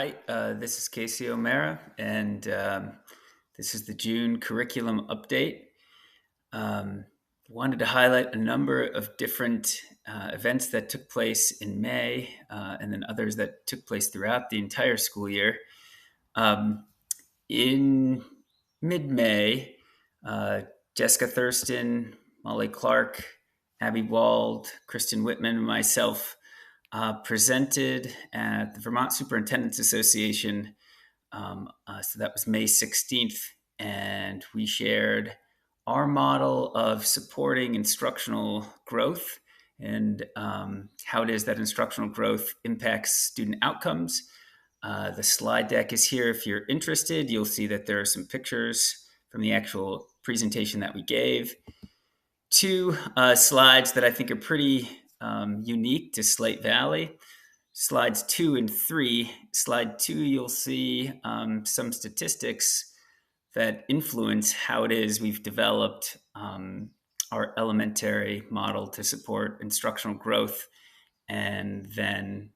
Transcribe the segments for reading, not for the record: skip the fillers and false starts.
Hi, this is Casey O'Mara, and this is the June curriculum update. Um, Wanted to highlight a number of different events that took place in May, and then others that took place throughout the entire school year. Um, in mid-May, uh, Jessica Thurston, Molly Clark, Abby Wald, Kristen Whitman, and myself presented at the Vermont Superintendents Association. So that was May 16th, and we shared our model of supporting instructional growth and how it is that instructional growth impacts student outcomes. The slide deck is here if you're interested. You'll see that there are some pictures from the actual presentation that we gave. Two slides that I think are pretty unique to Slate Valley. Slides 2 and 3. Slide 2, you'll see some statistics that influence how it is we've developed our elementary model to support instructional growth, and then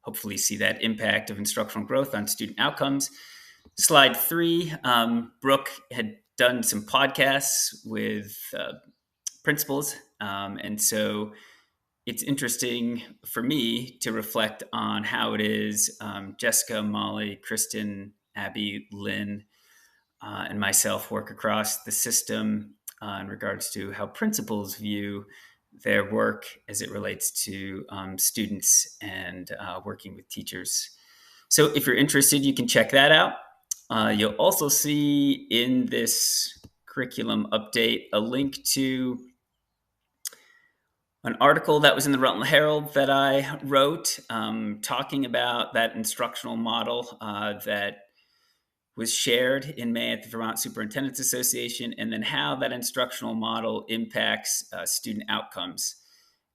hopefully see that impact of instructional growth on student outcomes. Slide 3, Brooke had done some podcasts with principals, and so it's interesting for me to reflect on how it is Jessica, Molly, Kristen, Abby, Lynn, and myself work across the system in regards to how principals view their work as it relates to students and working with teachers. So if you're interested, you can check that out. You'll also see in this curriculum update a link to an article that was in the Rutland Herald that I wrote talking about that instructional model that was shared in May at the Vermont Superintendents Association, and then how that instructional model impacts student outcomes.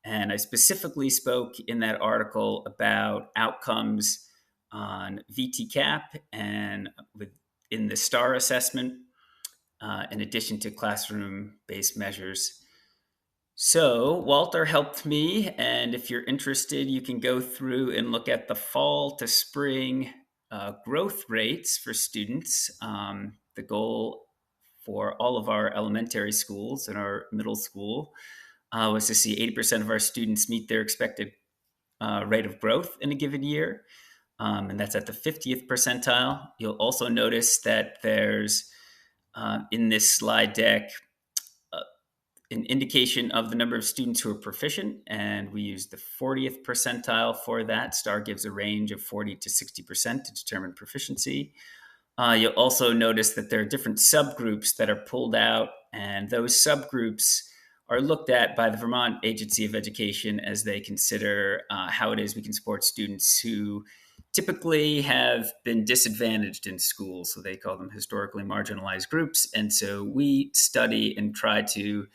And I specifically spoke in that article about outcomes on VT-CAP and within the STAR assessment, in addition to classroom-based measures. So Walter helped me, and if you're interested, you can go through and look at the fall to spring growth rates for students. The goal for all of our elementary schools and our middle school was to see 80% of our students meet their expected rate of growth in a given year, and that's at the 50th percentile. You'll also notice that there's in this slide deck an indication of the number of students who are proficient, and we use the 40th percentile for that. STAR gives a range of 40 to 60% to determine proficiency. You'll also notice that there are different subgroups that are pulled out, and those subgroups are looked at by the Vermont Agency of Education as they consider how it is we can support students who typically have been disadvantaged in school. So they call them historically marginalized groups. And so we study and try to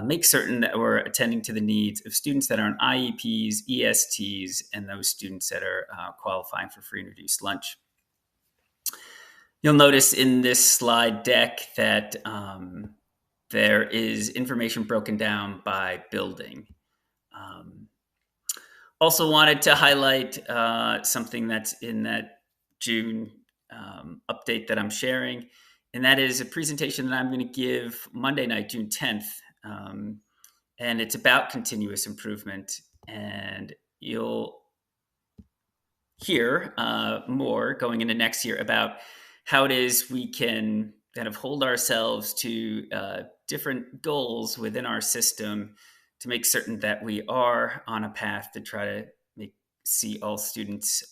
make certain that we're attending to the needs of students that are on IEPs, ESTs, and those students that are qualifying for free and reduced lunch. You'll notice in this slide deck that there is information broken down by building. Also wanted to highlight something that's in that June update that I'm sharing, and that is a presentation that I'm going to give Monday night, June 10th. And it's about continuous improvement. And you'll hear more going into next year about how it is we can kind of hold ourselves to different goals within our system to make certain that we are on a path to try to see all students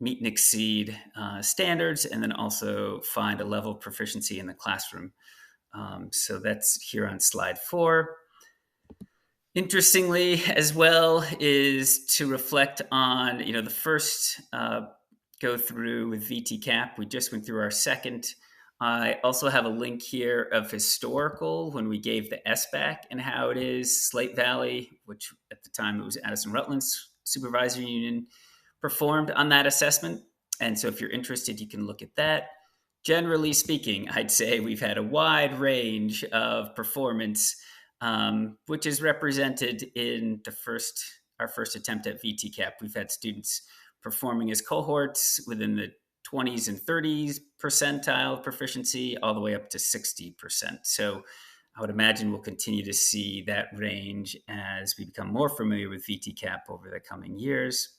meet and exceed standards, and then also find a level of proficiency in the classroom. So that's here on slide 4. Interestingly, as well, is to reflect on, the first go through with VT-CAP. We just went through our second. I also have a link here of historical when we gave the SBAC and how it is Slate Valley, which at the time it was Addison Rutland's Supervisory Union, performed on that assessment. And so if you're interested, you can look at that. Generally speaking, I'd say we've had a wide range of performance, which is represented in our first attempt at VT-CAP. We've had students performing as cohorts within the 20s and 30s percentile of proficiency, all the way up to 60%. So I would imagine we'll continue to see that range as we become more familiar with VTCAP over the coming years.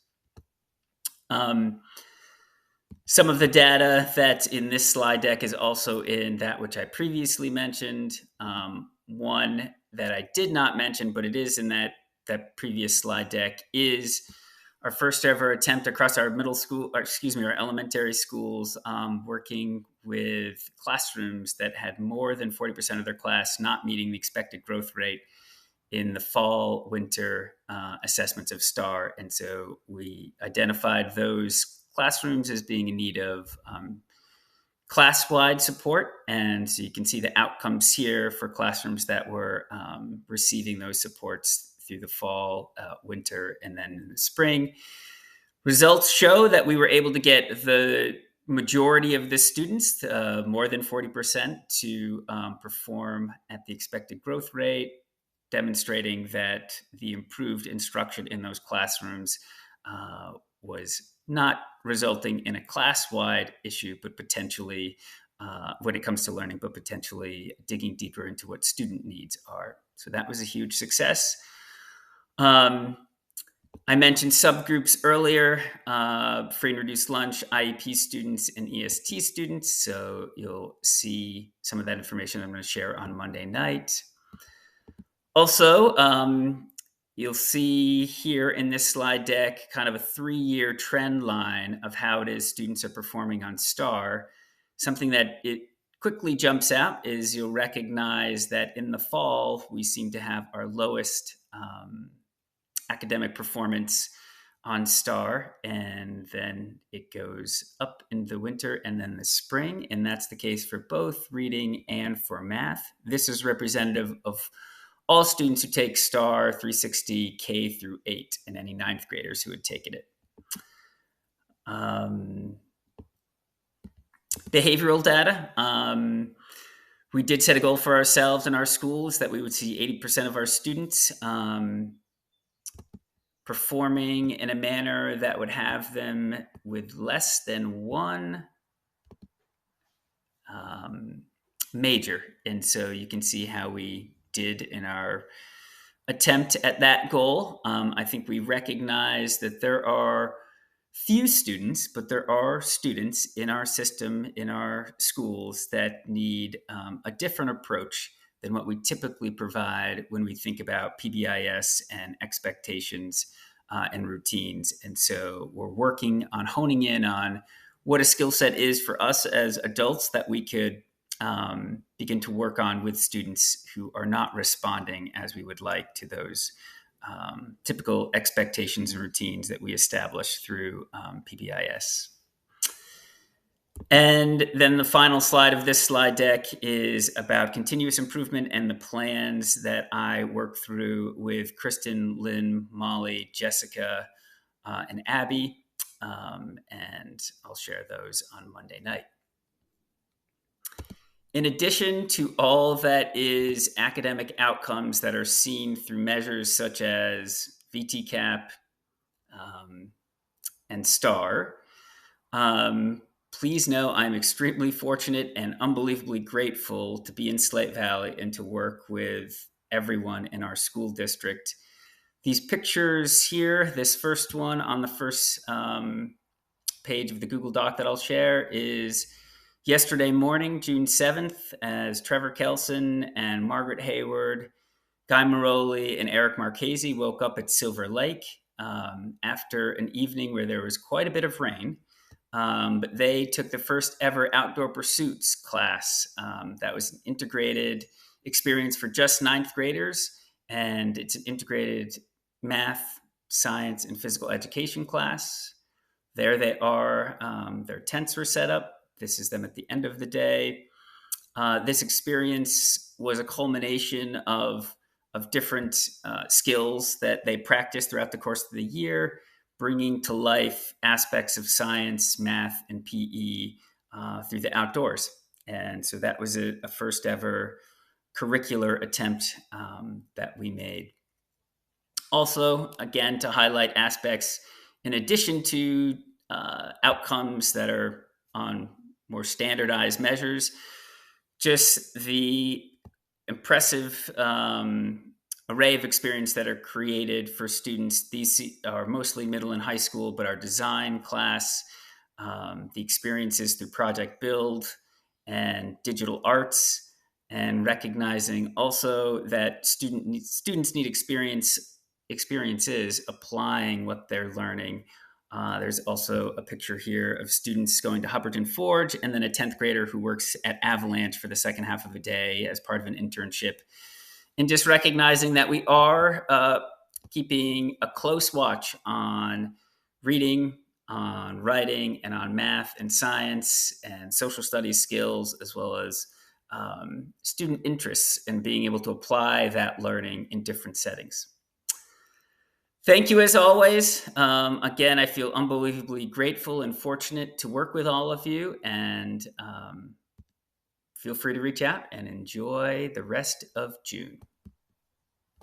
Some of the data that's in this slide deck is also in that which I previously mentioned. One that I did not mention, but it is in that previous slide deck, is our first ever attempt across our our elementary schools, working with classrooms that had more than 40% of their class not meeting the expected growth rate in the fall, winter assessments of STAR. And so we identified those classrooms as being in need of class-wide support. And so you can see the outcomes here for classrooms that were receiving those supports through the fall, winter, and then in the spring. Results show that we were able to get the majority of the students, more than 40%, to perform at the expected growth rate, demonstrating that the improved instruction in those classrooms was not resulting in a class-wide issue, but potentially, when it comes to learning, but potentially digging deeper into what student needs are. So that was a huge success. I mentioned subgroups earlier, free and reduced lunch, IEP students, and EST students. So you'll see some of that information I'm going to share on Monday night. Also, you'll see here in this slide deck kind of a 3-year trend line of how it is students are performing on STAR. Something that it quickly jumps out is you'll recognize that in the fall, we seem to have our lowest academic performance on STAR, and then it goes up in the winter and then the spring, and that's the case for both reading and for math. This is representative of all students who take STAR 360 K through 8 and any 9th graders who had taken it. Behavioral data. We did set a goal for ourselves in our schools that we would see 80% of our students performing in a manner that would have them with less than one major. And so you can see how we did in our attempt at that goal. I think we recognize that there are few students, but there are students in our system, in our schools, that need a different approach than what we typically provide when we think about PBIS and expectations and routines. And so we're working on honing in on what a skill set is for us as adults that we could begin to work on with students who are not responding as we would like to those typical expectations and routines that we establish through PBIS. And then the final slide of this slide deck is about continuous improvement and the plans that I work through with Kristen, Lynn, Molly, Jessica, and Abby. And I'll share those on Monday night. In addition to all that is academic outcomes that are seen through measures such as VTCAP and STAR, please know I'm extremely fortunate and unbelievably grateful to be in Slate Valley and to work with everyone in our school district. These pictures here, this first one on the first page of the Google Doc that I'll share, is yesterday morning, June 7th, as Trevor Kelson and Margaret Hayward, Guy Maroli, and Eric Marchese woke up at Silver Lake after an evening where there was quite a bit of rain. But they took the first ever outdoor pursuits class. That was an integrated experience for just 9th graders. And it's an integrated math, science, and physical education class. There they are. Their tents were set up. This is them at the end of the day. This experience was a culmination of different skills that they practiced throughout the course of the year, bringing to life aspects of science, math, and PE through the outdoors. And so that was a first ever curricular attempt that we made. Also, again, to highlight aspects in addition to outcomes that are on more standardized measures, just the impressive array of experience that are created for students. These are mostly middle and high school, but our design class, the experiences through Project Build and digital arts, and recognizing also that students need experiences applying what they're learning. There's also a picture here of students going to Hubbardton Forge, and then a 10th grader who works at Avalanche for the second half of a day as part of an internship. And just recognizing that we are keeping a close watch on reading, on writing, and on math and science and social studies skills, as well as student interests, and being able to apply that learning in different settings. Thank you as always. Again, I feel unbelievably grateful and fortunate to work with all of you, and feel free to reach out and enjoy the rest of June.